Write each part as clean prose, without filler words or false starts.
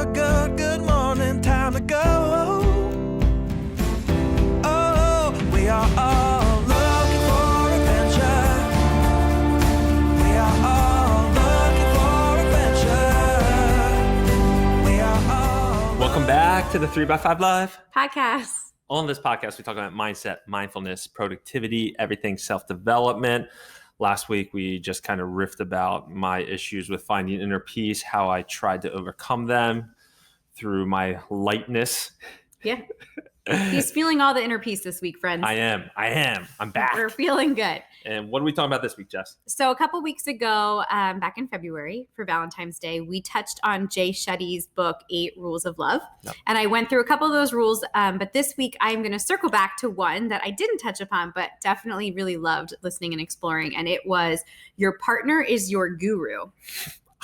good morning, time to go. Oh, we are all looking for adventure. We are all looking for adventure. We are all. Welcome back to the 3x5 Live podcast. On this podcast, we talk about mindset, mindfulness, productivity, everything self-development. Last week, we just kind of riffed about my issues with finding inner peace, how I tried to overcome them through my lightness. Yeah. He's feeling all the inner peace this week, friends. I am. I'm back. We're feeling good. And what are we talking about this week, Jess? So a couple weeks ago, back in February for Valentine's Day, we touched on Jay Shetty's book, 8 Rules of Love. Yep. And I went through a couple of those rules. But this week, I'm going to circle back to one that I didn't touch upon, but definitely really loved listening and exploring. And it was, your partner is your guru.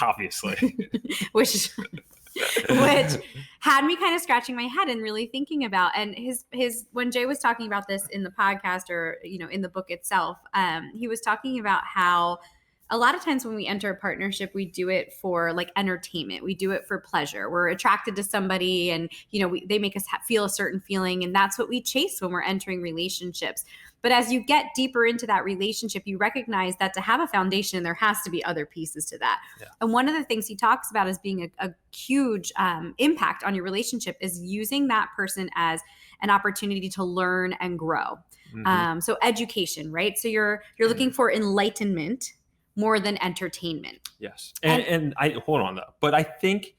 Obviously. which had me kind of scratching my head and really thinking about, and his when Jay was talking about this in the podcast or, in the book itself, he was talking about how a lot of times when we enter a partnership, we do it for like entertainment. We do it for pleasure. We're attracted to somebody and, they make us feel a certain feeling. And that's what we chase when we're entering relationships. But as you get deeper into that relationship, you recognize that to have a foundation, there has to be other pieces to that. Yeah. And one of the things he talks about as being a huge impact on your relationship is using that person as an opportunity to learn and grow. Mm-hmm. So education, right? So you're looking for enlightenment more than entertainment. Yes. And I hold on though, but I think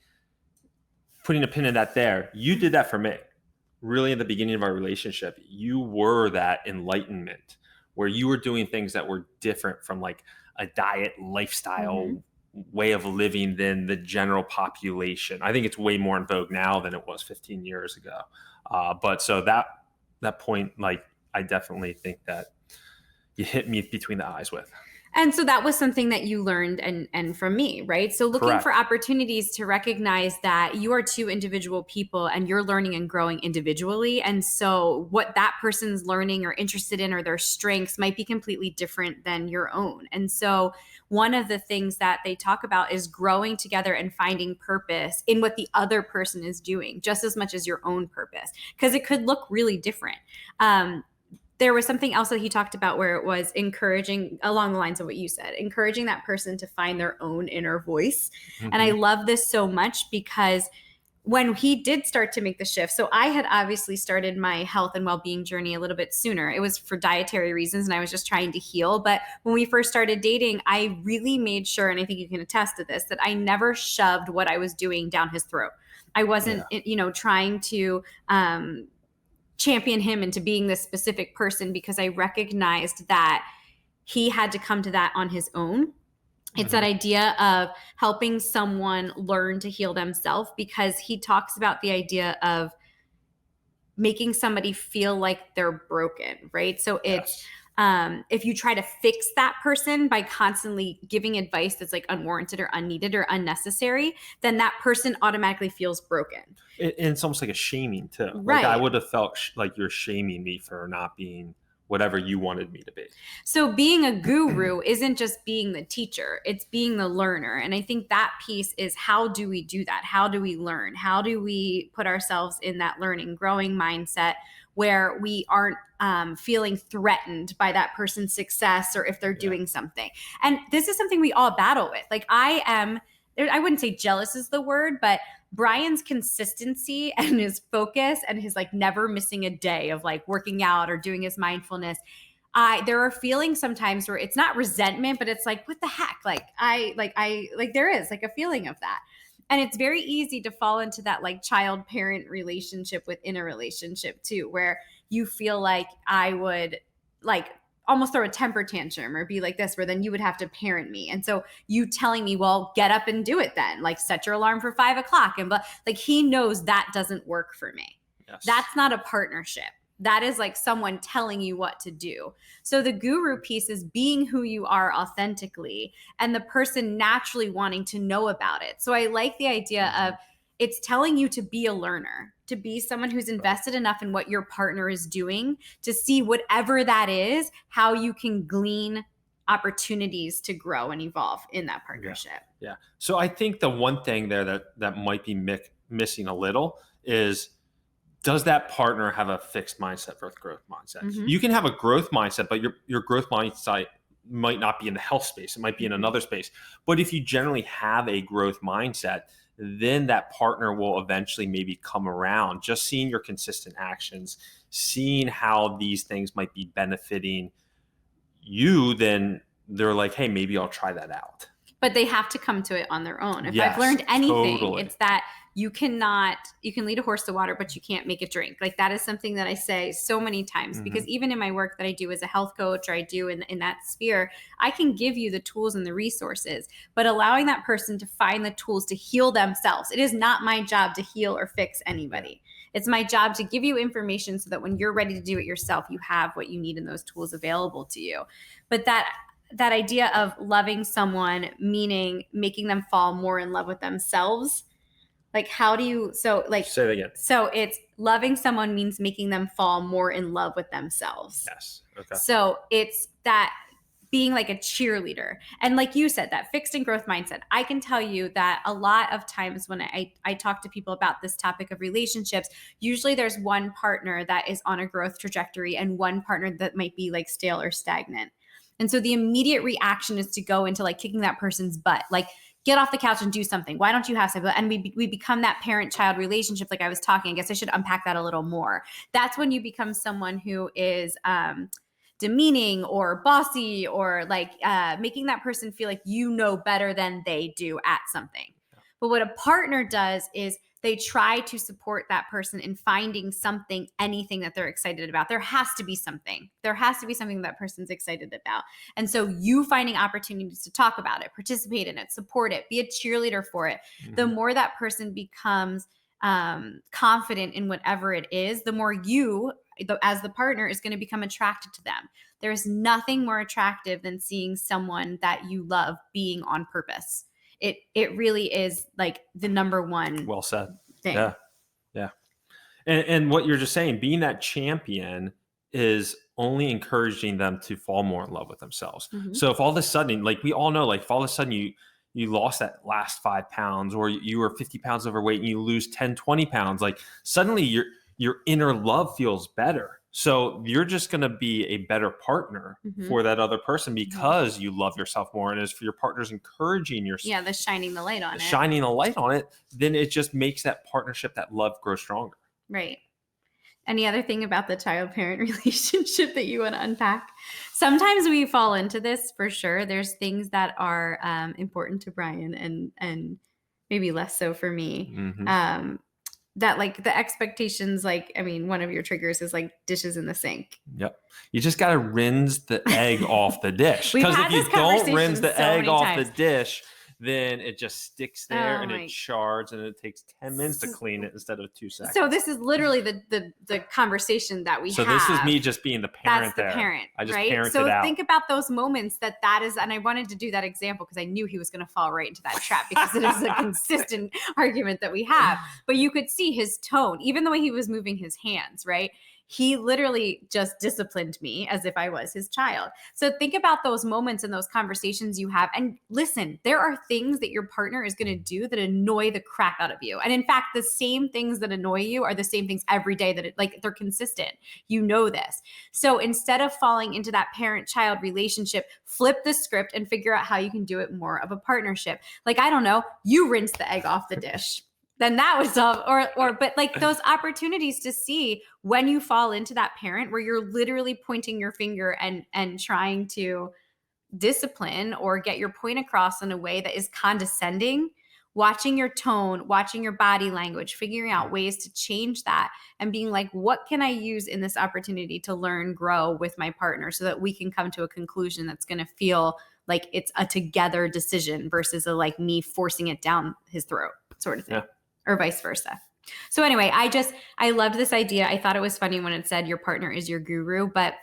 putting a pin in that there, you did that for me. Really in the beginning of our relationship, you were that enlightenment where you were doing things that were different from like a diet lifestyle way of living than the general population. I think it's way more in vogue now than it was 15 years ago. But so that point, like, I definitely think that you hit me between the eyes with. And so that was something that you learned and from me, right? So looking Correct. For opportunities to recognize that you are two individual people and you're learning and growing individually. And so what that person's learning or interested in or their strengths might be completely different than your own. And so one of the things that they talk about is growing together and finding purpose in what the other person is doing, just as much as your own purpose, because it could look really different. There was something else that he talked about where it was encouraging, along the lines of what you said, encouraging that person to find their own inner voice. Mm-hmm. And I love this so much because when he did start to make the shift, so I had obviously started my health and well-being journey a little bit sooner. It was for dietary reasons and I was just trying to heal. But when we first started dating, I really made sure, and I think you can attest to this, that I never shoved what I was doing down his throat. I wasn't, trying to champion him into being this specific person because I recognized that he had to come to that on his own. It's that idea of helping someone learn to heal themselves, because he talks about the idea of making somebody feel like they're broken, right? So it's if you try to fix that person by constantly giving advice that's like unwarranted or unneeded or unnecessary, then that person automatically feels broken. And it's almost like a shaming too. Right. Like I would have felt like you're shaming me for not being whatever you wanted me to be. So being a guru isn't just being the teacher, it's being the learner. And I think that piece is, how do we do that? How do we learn? How do we put ourselves in that learning, growing mindset where we aren't feeling threatened by that person's success or if they're doing something? And this is something we all battle with. Like I wouldn't say jealous is the word, but Bryan's consistency and his focus and his like never missing a day of like working out or doing his mindfulness. There are feelings sometimes where it's not resentment, but it's like, what the heck? There is like a feeling of that. And it's very easy to fall into that like child-parent relationship within a relationship too, where you feel like I would like almost throw a temper tantrum or be like this, where then you would have to parent me. And so you telling me, well, get up and do it then, like set your alarm for 5 o'clock. And but like, he knows that doesn't work for me. Yes. That's not a partnership. That is like someone telling you what to do. So the guru piece is being who you are authentically and the person naturally wanting to know about it. So I like the idea of it's telling you to be a learner, to be someone who's invested enough in what your partner is doing to see whatever that is, how you can glean opportunities to grow and evolve in that partnership. Yeah. So I think the one thing there that might be missing a little is, does that partner have a fixed mindset versus growth mindset? Mhm. You can have a growth mindset, but your growth mindset might not be in the health space. It might be in another space. But if you generally have a growth mindset, then that partner will eventually maybe come around. Just seeing your consistent actions, seeing how these things might be benefiting you, then they're like, hey, maybe I'll try that out. But they have to come to it on their own. If Yes, I've learned anything, totally. it's that you can lead a horse to water, but you can't make it drink. Like that is something that I say so many times, because even in my work that I do as a health coach, or I do in that sphere, I can give you the tools and the resources, but allowing that person to find the tools to heal themselves. It is not my job to heal or fix anybody. It's my job to give you information so that when you're ready to do it yourself, you have what you need and those tools available to you. But that idea of loving someone, meaning making them fall more in love with themselves. Like, how do you, say that again. So it's loving someone means making them fall more in love with themselves. Yes. Okay. So it's that being like a cheerleader. And like you said, that fixed and growth mindset. I can tell you that a lot of times when I talk to people about this topic of relationships, usually there's one partner that is on a growth trajectory and one partner that might be like stale or stagnant. And so the immediate reaction is to go into like kicking that person's butt, like get off the couch and do something. Why don't you have something? And we become that parent-child relationship like I was talking. I guess I should unpack that a little more. That's when you become someone who is demeaning or bossy, or like making that person feel like you know better than they do at something. But what a partner does is they try to support that person in finding something, anything that they're excited about. There has to be something. There has to be something that person's excited about. And so you finding opportunities to talk about it, participate in it, support it, be a cheerleader for it. Mm-hmm. The more that person becomes confident in whatever it is, the more you, as the partner, is going to become attracted to them. There's nothing more attractive than seeing someone that you love being on purpose. It really is like the number one. Well said. Thing. Yeah. And what you're just saying, being that champion is only encouraging them to fall more in love with themselves. Mm-hmm. So if all of a sudden, like we all know, like if all of a sudden you lost that last 5 pounds, or you were 50 pounds overweight and you lose 10, 20 pounds, like suddenly your inner love feels better. So you're just going to be a better partner Mm-hmm. for that other person because you love yourself more. And as for your partner's encouraging yourself, Yeah, the shining the light on it. shining a light on it, then it just makes that partnership, that love, grow stronger. Right. Any other thing about the child-parent relationship that you want to unpack? Sometimes we fall into this, for sure. There's things that are important to Bryan and maybe less so for me. Mm-hmm. That like the expectations, like, I mean, one of your triggers is like dishes in the sink. Yep. You just got to rinse the egg off the dish. We've Because had if you this don't conversation rinse the so egg many off times. the dish, then it just sticks there Oh and my- it shards, and it takes 10 minutes to clean it instead of 2 seconds. So this is literally the conversation that we have. So this is me just being the parent. That's the there. parent, I just right? parented So out. think about those moments that is, and I wanted to do that example because I knew he was going to fall right into that trap, because it is a consistent argument that we have. But you could see his tone, even the way he was moving his hands, right? He literally just disciplined me as if I was his child. So think about those moments and those conversations you have. And listen, there are things that your partner is going to do that annoy the crap out of you. And in fact, the same things that annoy you are the same things every day that they're consistent. You know this. So instead of falling into that parent-child relationship, flip the script and figure out how you can do it more of a partnership. Like, I don't know, you rinse the egg off the dish. Then that would solve, but like those opportunities to see when you fall into that parent where you're literally pointing your finger and trying to discipline or get your point across in a way that is condescending, watching your tone, watching your body language, figuring out ways to change that, and being like, what can I use in this opportunity to learn, grow with my partner so that we can come to a conclusion that's going to feel like it's a together decision versus a like me forcing it down his throat sort of thing. Yeah. Or vice versa. So anyway, I loved this idea. I thought it was funny when it said your partner is your guru, but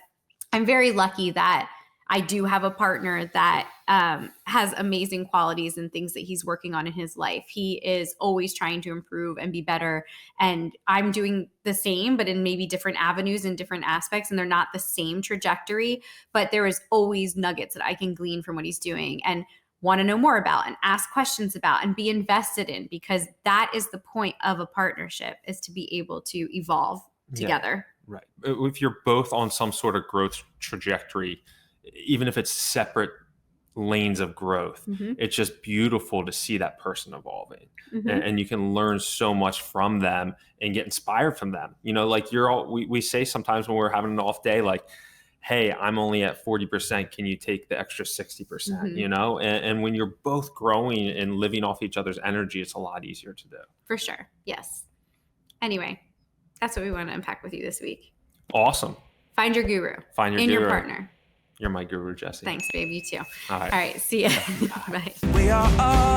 I'm very lucky that I do have a partner that has amazing qualities and things that he's working on in his life. He is always trying to improve and be better. And I'm doing the same, but in maybe different avenues and different aspects. And they're not the same trajectory, but there is always nuggets that I can glean from what he's doing. And want to know more about and ask questions about and be invested in, because that is the point of a partnership, is to be able to evolve together. Right. If you're both on some sort of growth trajectory, even if it's separate lanes of growth, it's just beautiful to see that person evolving. And you can learn so much from them and get inspired from them. You know, like we say sometimes when we're having an off day, like, hey, I'm only at 40%. Can you take the extra 60%? You know, and when you're both growing and living off each other's energy, it's a lot easier to do. For sure. Yes. Anyway, that's what we want to unpack with you this week. Awesome. Find your guru. Find your and guru. your partner. You're my guru, Jessie. Thanks, babe. You too. All right. All right. See ya. Bye. We are all